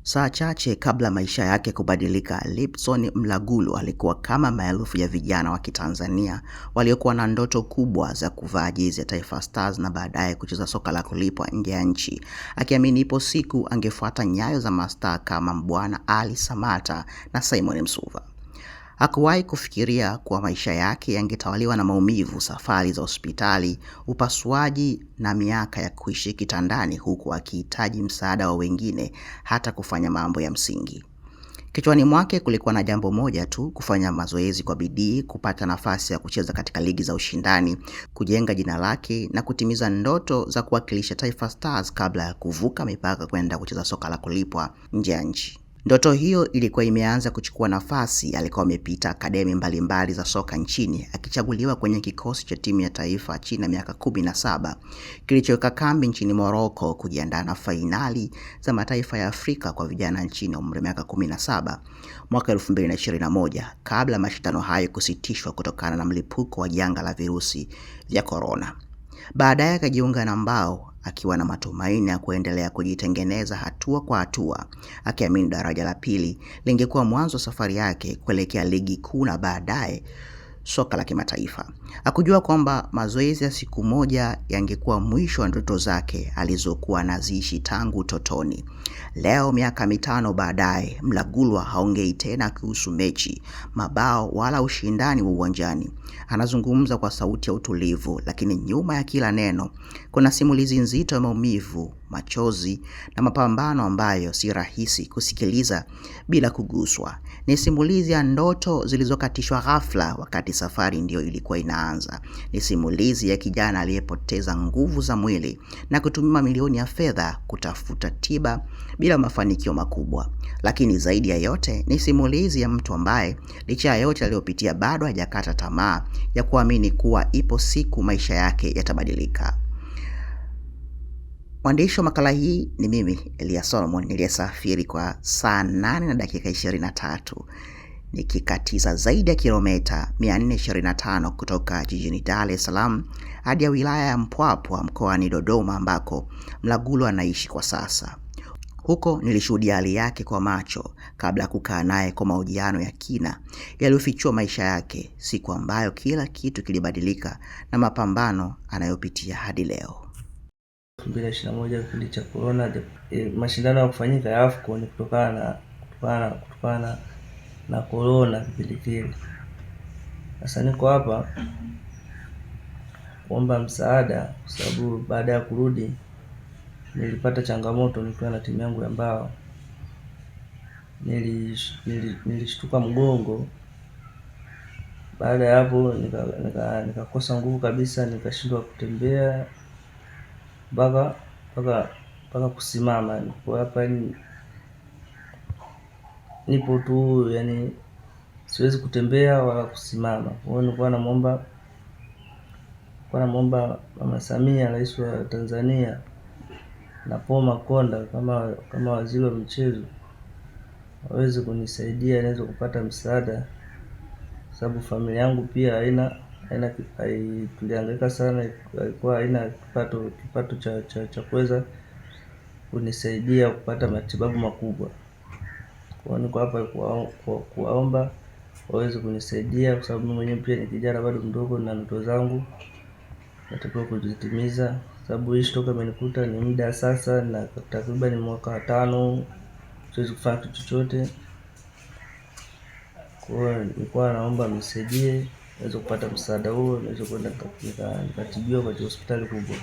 Saa chache kabla maisha yake kubadilika, Lipson Mlagulu alikuwa kama maelfu ya vijana wa Kitanzania waliokuwa na ndoto kubwa za kuvaa jezi ya Taifa Stars na baadaye kucheza soka la kulipwa nje ya nchi, akiamini ipo siku angefuata nyayo za mastaa kama Mbwana Ali Samata na Simon Msuva. Hakuwahi kufikiria kuwa maisha yake yangetawaliwa na maumivu, safari za hospitali, upasuaji na miaka ya kuishi kitandani, huku akihitaji msaada wa wengine hata kufanya mambo ya msingi. Kichwani mwake kulikuwa na jambo moja tu: kufanya mazoezi kwa bidii, kupata nafasi ya kucheza katika ligi za ushindani, kujenga jina lake na kutimiza ndoto za kuwakilisha Taifa Stars kabla ya kuvuka mipaka kwenda kucheza soka la kulipwa nje ya nchi. Ndoto hiyo ilikuwa imeanza kuchukua nafasi. Alikuwa amepita akademi mbalimbali za soka nchini, akichaguliwa kwenye kikosi cha timu ya taifa chini ya miaka 17 kilichoweka kambi nchini Morocco kujiandaa na fainali za mataifa ya Afrika kwa vijana nchini umri wa miaka 17 mwaka 2021, kabla mashindano hayo kusitishwa kutokana na mlipuko wa janga la virusi vya corona. Baadaye akajiunga na Mbao akiwa na matumaini ya kuendelea kujitengeneza hatua kwa hatua, akiamini daraja la pili lingekuwa mwanzo wa safari yake kuelekea ligi kuu na baadaye soka la kimataifa. Hakujua kwamba mazoezi ya siku moja yangekuwa mwisho wa ndoto zake alizokuwa anaziishi tangu utotoni. Leo miaka 5 baadaye, Mlagulu haongei tena kuhusu mechi, mabao wala ushindani wa uwanjani. Anazungumza kwa sauti ya utulivu, lakini nyuma ya kila neno kuna simulizi nzito ya maumivu, machozi na mapambano ambayo si rahisi kusikiliza bila kuguswa. Ni simulizi ya ndoto zilizokatishwa ghafla wakati safari ndio ilikuwa inaanza. Ni simulizi ya kijana aliyepoteza nguvu za mwili na kutumia mamilioni ya fedha kutafuta tiba bila mafanikio makubwa. Lakini zaidi ya yote ni simulizi ya mtu ambaye licha ya yote aliyopitia bado hajakata tamaa ya kuamini kuwa ipo siku maisha yake yatabadilika. Mwandishi wa makala hii ni mimi, Elias Solomon, niliyesafiri kwa saa 8 na dakika 23 nikikatiza zaidi ya kilomita 425 kutoka jijini Dar es Salaam hadi ya wilaya ya Mpwapwa mkoani Dodoma ambako Mlagulu anaishi kwa sasa. Huko nilishuhudia hali yake kwa macho kabla kukaa naye kwa mahojiano ya kina yaliyofichua maisha yake, siku ambayo kila kitu kilibadilika na mapambano anayopitia hadi leo. 2021 kipindi cha corona, mashindano ya kufanyika ya AFCON kutokana na corona kipindi kile. Sasa niko hapa kuomba msaada kwa sababu baada ya kurudi nilipata changamoto nikiwa na timu yangu ya Mbao. Nilishtuka mgongo. Baada ya hapo nikakosa nguvu kabisa, nikashindwa kutembea mpaka kusimama. Kwa hapa nipo tu, yani siwezi kutembea wala kusimama. Kwa hiyo nilikuwa namuomba Mama Samia, Rais wa Tanzania, na Paul Makonda kama waziri wa michezo waweze kunisaidia niweze kupata msaada, sababu familia yangu pia tulihangaika sana, ilikuwa haina kipato cha kuweza kunisaidia kupata matibabu makubwa. Kwa hiyo niko hapa kuwaomba waweze kunisaidia, kwa sababu mimi mwenyewe pia ni kijana bado mdogo na ndoto zangu natakiwa kuzitimiza, sababu hii toka imenikuta ni muda sasa na takriban mwaka 5 siwezi kufanya kitu chochote. Kwa hiyo nilikuwa naomba mnisaidie niweze kupata msaada huo, niweze kwenda nikatibiwa kwa hospitali kubwa.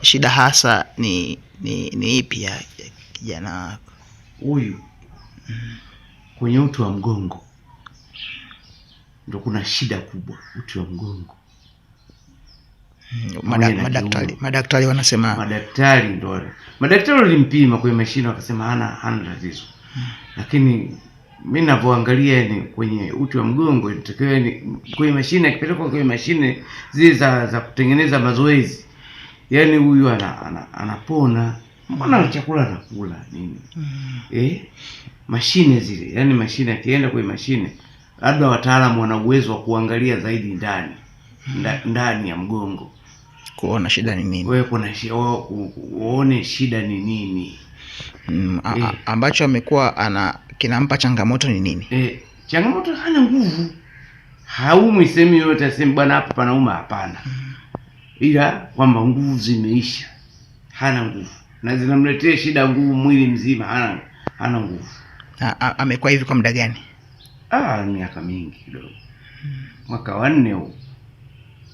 Shida hasa ni ipi ya kijana wako huyu? Kwenye uti wa mgongo ndio kuna shida kubwa, uti wa mgongo. Madaktari wanasema, madaktari walimpima kwenye mashine wakasema hana tatizo. Lakini mimi ninapoangalia ni kwenye uti wa mgongo, inatakiwa ni kwenye mashine, akipelekwa kwenye mashine zile za kutengeneza mazoezi, yani huyu anapona. Mbona chakula anakula nini? Mashine zile, yani mashine akienda kwenye mashine, labda wataalamu wana uwezo wa kuangalia zaidi ndani ya mgongo. kuona shida ni nini. Wewe uone shida ni nini. Ambacho amekuwa kinampa changamoto ni nini? Changamoto hana nguvu. Haumwi sehemu yote aseme bwana hapa panauma, hapana. Ila kwamba nguvu zimeisha. Hana nguvu. Na zinamletea shida nguvu mwili mzima, hana nguvu. Amekuwa hivi kwa muda gani? Miaka mingi kidogo. Mwaka 4 huu.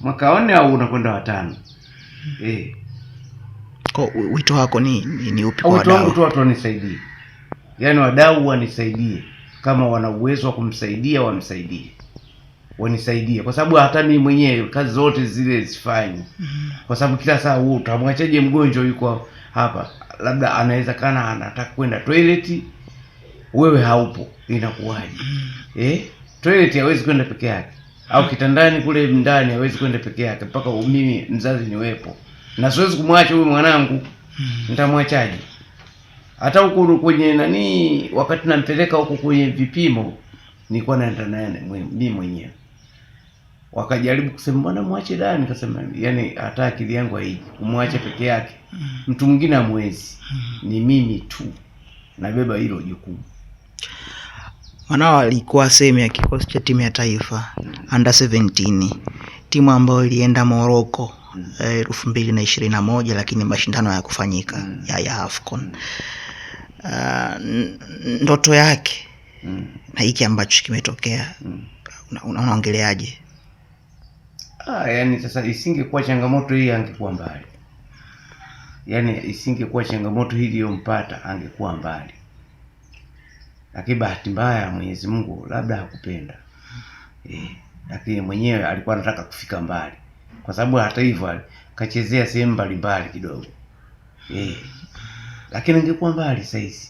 Mwaka 4 au unakwenda wa 5. Kwa wito wako ni upi kwa wadau? wadau? Watu wanisaidie. Yaani wadau wanisaidie. Kama wana uwezo wa kumsaidia wamsaidie. Wanisaidie kwa sababu hata mimi mwenyewe kazi zote zile sifanyi. Kwa sababu kila saa utamwachaje mgonjwa yuko hapa? Labda anaweza kana anataka kwenda toilet, wewe haupo, inakuwaje? Toilet hawezi kwenda peke yake. Au kitandani kule ndani hawezi kwenda peke yake, mpaka mimi mzazi niwepo. Na siwezi kumwacha huyu mwanangu. Nitamwachaje? Hata huko kwenye wakati nampeleka huko kwenye vipimo nilikuwa naenda naye mimi mwenyewe. Wakajaribu kusema bwana muache ndani, nikasema yani hata akili yangu haiji kumwacha peke yake. Mtu mwingine hamwezi. Ni mimi tu nabeba hilo jukumu. Mwanao alikuwa sehemu ya kikosi cha timu ya taifa under 17, timu ambayo ilienda Morocco 2021, lakini mashindano hayakufanyika ya AFCON. Ndoto yake na hiki ambacho kimetokea, unaongeleaje? Yani sasa isingekuwa changamoto hii angekuwa mbali. Yani isingekuwa changamoto hii iliyompata angekuwa mbali. Lakini bahati mbaya Mwenyezi Mungu labda hakupenda. Lakini mwenyewe alikuwa anataka kufika mbali. Kwa sababu hata hivyo kachezea sehemu mbalimbali kidogo. Lakini angekuwa mbali saizi.